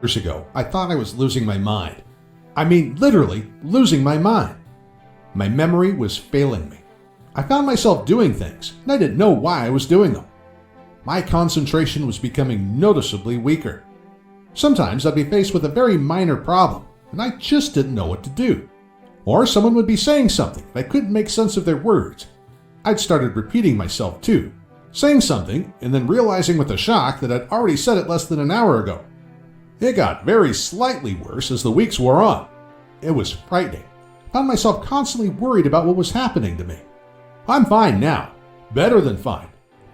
Years ago, I thought I was losing my mind. I mean, literally losing my mind. My memory was failing me. I found myself doing things, and I didn't know why I was doing them. My concentration was becoming noticeably weaker. Sometimes I'd be faced with a very minor problem, and I just didn't know what to do. Or someone would be saying something, and I couldn't make sense of their words. I'd started repeating myself too, saying something and then realizing with a shock that I'd already said it less than an hour ago. It got very slightly worse as the weeks wore on. It was frightening. I found myself constantly worried about what was happening to me. I'm fine now. Better than fine.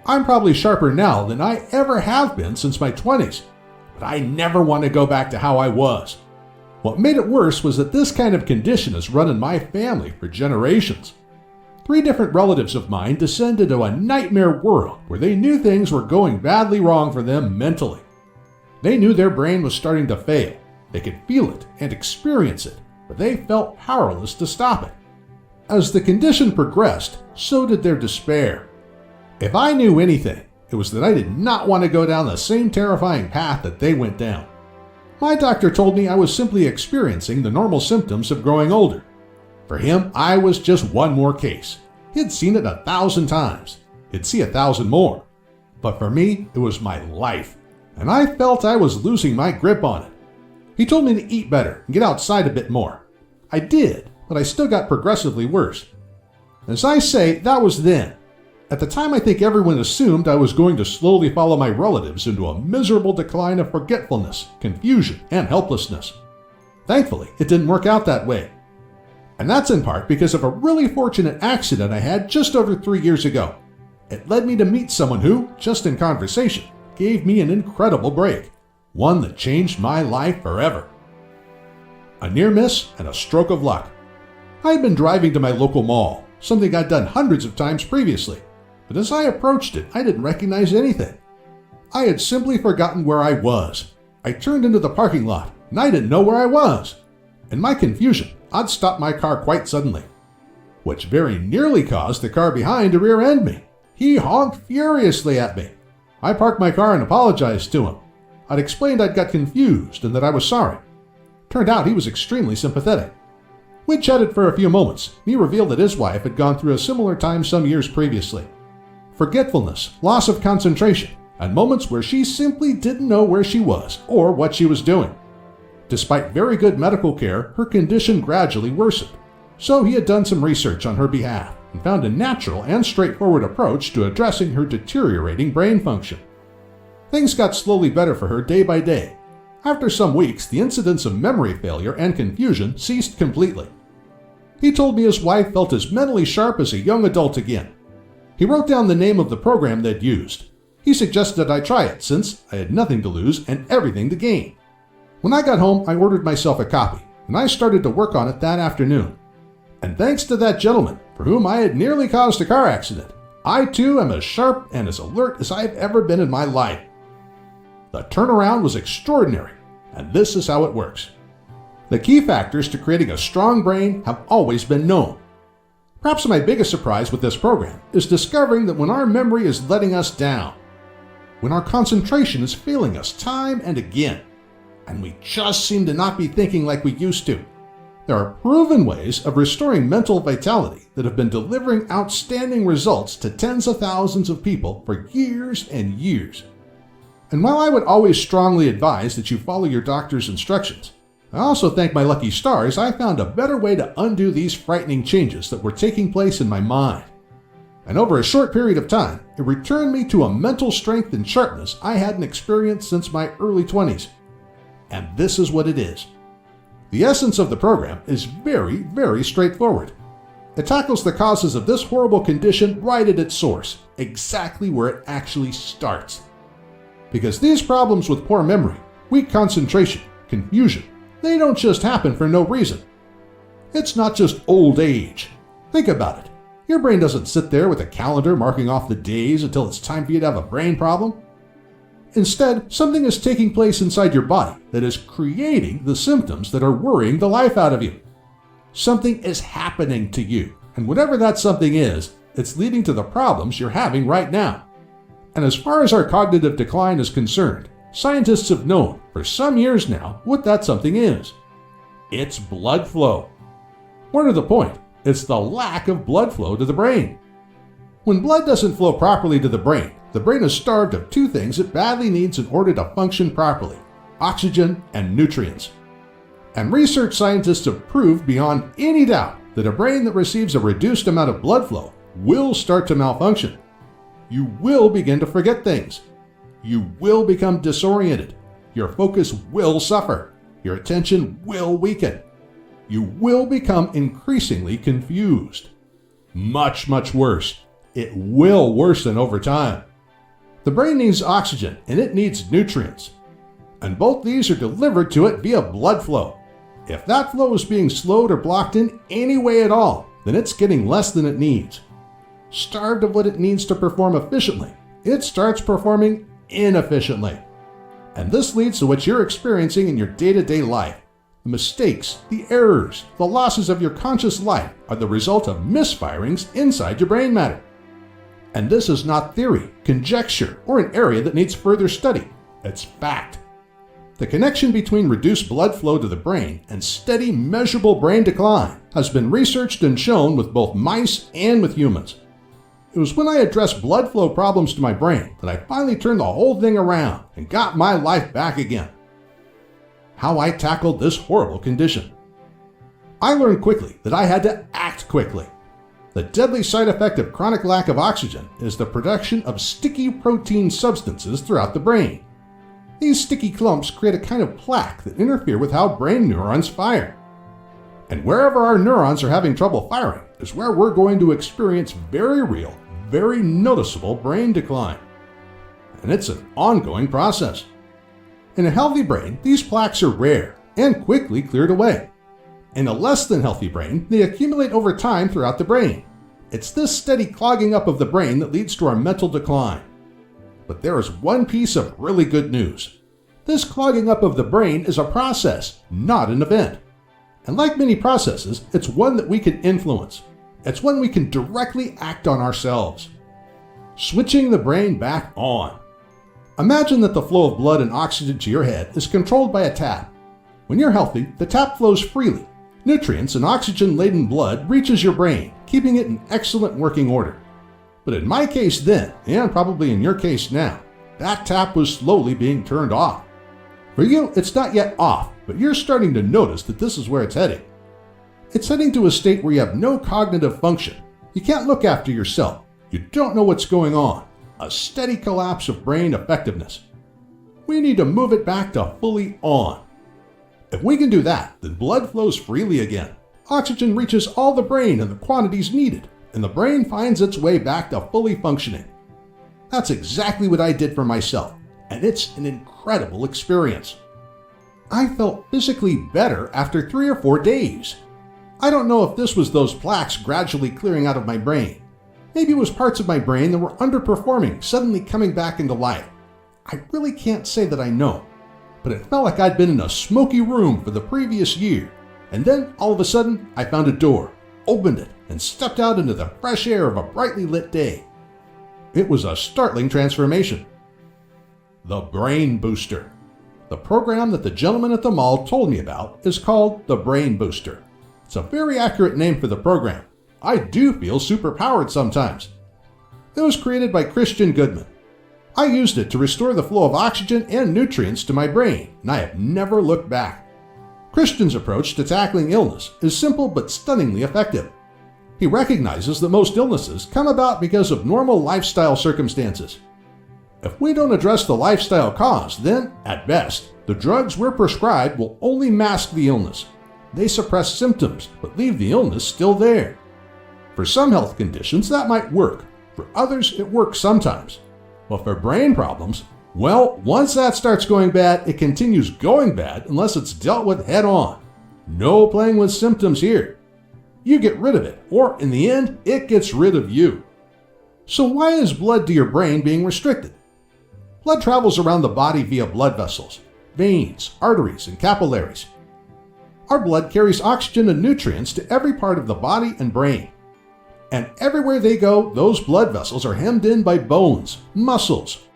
I'm probably sharper now than I ever have been since my 20s. But I never want to go back to how I was. What made it worse was that this kind of condition has run in my family for generations. 3 different relatives of mine descended into a nightmare world where they knew things were going badly wrong for them mentally. They knew their brain was starting to fail. They could feel it and experience it, but they felt powerless to stop it. As the condition progressed, so did their despair. If I knew anything, it was that I did not want to go down the same terrifying path that they went down. My doctor told me I was simply experiencing the normal symptoms of growing older. For him, I was just one more case. He'd seen it 1,000 times. He'd see 1,000 more. But for me, it was my life, and I felt I was losing my grip on it. He told me to eat better and get outside a bit more. I did, but I still got progressively worse. As I say, that was then. At the time, I think everyone assumed I was going to slowly follow my relatives into a miserable decline of forgetfulness, confusion, and helplessness. Thankfully, it didn't work out that way. And that's in part because of a really fortunate accident I had just over 3 years ago. It led me to meet someone who, just in conversation, gave me an incredible break. One that changed my life forever. A near miss and a stroke of luck. I had been driving to my local mall, something I'd done hundreds of times previously, but as I approached it, I didn't recognize anything. I had simply forgotten where I was. I turned into the parking lot, and I didn't know where I was. In my confusion, I'd stopped my car quite suddenly, which very nearly caused the car behind to rear-end me. He honked furiously at me. I parked my car and apologized to him. I'd explained I'd got confused and that I was sorry. Turned out he was extremely sympathetic. We chatted for a few moments, and he revealed that his wife had gone through a similar time some years previously. Forgetfulness, loss of concentration, and moments where she simply didn't know where she was or what she was doing. Despite very good medical care, her condition gradually worsened. So he had done some research on her behalf and found a natural and straightforward approach to addressing her deteriorating brain function. Things got slowly better for her day by day. After some weeks, the incidents of memory failure and confusion ceased completely. He told me his wife felt as mentally sharp as a young adult again. He wrote down the name of the program they'd used. He suggested I try it since I had nothing to lose and everything to gain. When I got home, I ordered myself a copy, and I started to work on it that afternoon. And thanks to that gentleman, for whom I had nearly caused a car accident, I too am as sharp and as alert as I have ever been in my life. The turnaround was extraordinary, and this is how it works. The key factors to creating a strong brain have always been known. Perhaps my biggest surprise with this program is discovering that when our memory is letting us down, when our concentration is failing us time and again, and we just seem to not be thinking like we used to, there are proven ways of restoring mental vitality that have been delivering outstanding results to tens of thousands of people for years and years. And while I would always strongly advise that you follow your doctor's instructions, I also thank my lucky stars I found a better way to undo these frightening changes that were taking place in my mind. And over a short period of time, it returned me to a mental strength and sharpness I hadn't experienced since my early 20s. And this is what it is. The essence of the program is very, very straightforward. It tackles the causes of this horrible condition right at its source, exactly where it actually starts. Because these problems with poor memory, weak concentration, confusion, they don't just happen for no reason. It's not just old age. Think about it. Your brain doesn't sit there with a calendar marking off the days until it's time for you to have a brain problem. Instead, something is taking place inside your body that is creating the symptoms that are worrying the life out of you. Something is happening to you, and whatever that something is, it's leading to the problems you're having right now. And as far as our cognitive decline is concerned, Scientists have known for some years now what that something is. It's blood flow. More to the point, it's the lack of blood flow to the brain. When blood doesn't flow properly to the brain is starved of two things it badly needs in order to function properly: oxygen and nutrients. And research scientists have proved beyond any doubt that a brain that receives a reduced amount of blood flow will start to malfunction. You will begin to forget things. You will become disoriented. Your focus will suffer. Your attention will weaken. You will become increasingly confused. Much, much worse. It will worsen over time. The brain needs oxygen and it needs nutrients. And both these are delivered to it via blood flow. If that flow is being slowed or blocked in any way at all, then it's getting less than it needs. Starved of what it needs to perform efficiently, it starts performing inefficiently. And this leads to what you're experiencing in your day-to-day life. The mistakes, the errors, the losses of your conscious life are the result of misfirings inside your brain matter. And this is not theory, conjecture, or an area that needs further study. It's fact. The connection between reduced blood flow to the brain and steady, measurable brain decline has been researched and shown with both mice and with humans. It was when I addressed blood flow problems to my brain that I finally turned the whole thing around and got my life back again. How I tackled this horrible condition. I learned quickly that I had to act quickly. The deadly side effect of chronic lack of oxygen is the production of sticky protein substances throughout the brain. These sticky clumps create a kind of plaque that interfere with how brain neurons fire. And wherever our neurons are having trouble firing is where we're going to experience very real, very noticeable brain decline. And it's an ongoing process. In a healthy brain, these plaques are rare and quickly cleared away. In a less than healthy brain, they accumulate over time throughout the brain. It's this steady clogging up of the brain that leads to our mental decline. But there is one piece of really good news. This clogging up of the brain is a process, not an event. And like many processes, it's one that we can influence. It's one we can directly act on ourselves. Switching the brain back on. Imagine that the flow of blood and oxygen to your head is controlled by a tap. When you're healthy, the tap flows freely. Nutrients and oxygen-laden blood reaches your brain, keeping it in excellent working order. But in my case then, and probably in your case now, that tap was slowly being turned off. For you, it's not yet off, but you're starting to notice that this is where it's heading. It's heading to a state where you have no cognitive function. You can't look after yourself. You don't know what's going on. A steady collapse of brain effectiveness. We need to move it back to fully on. If we can do that, then blood flows freely again. Oxygen reaches all the brain in the quantities needed, and the brain finds its way back to fully functioning. That's exactly what I did for myself, and it's an incredible experience. I felt physically better after 3 or 4 days. I don't know if this was those plaques gradually clearing out of my brain. Maybe it was parts of my brain that were underperforming suddenly coming back into life. I really can't say that I know, but it felt like I'd been in a smoky room for the previous year, and then all of a sudden I found a door, opened it, and stepped out into the fresh air of a brightly lit day. It was a startling transformation. The Brain Booster. The program that the gentleman at the mall told me about is called the Brain Booster. It's a very accurate name for the program. I do feel superpowered sometimes. It was created by Christian Goodman. I used it to restore the flow of oxygen and nutrients to my brain, and I have never looked back. Christian's approach to tackling illness is simple but stunningly effective. He recognizes that most illnesses come about because of normal lifestyle circumstances. If we don't address the lifestyle cause, then, at best, the drugs we're prescribed will only mask the illness. They suppress symptoms, but leave the illness still there. For some health conditions, that might work. For others, it works sometimes. But for brain problems, well, once that starts going bad, it continues going bad unless it's dealt with head on. No playing with symptoms here. You get rid of it, or in the end, it gets rid of you. So why is blood to your brain being restricted? Blood travels around the body via blood vessels, veins, arteries, and capillaries. Our blood carries oxygen and nutrients to every part of the body and brain. And everywhere they go, those blood vessels are hemmed in by bones, muscles,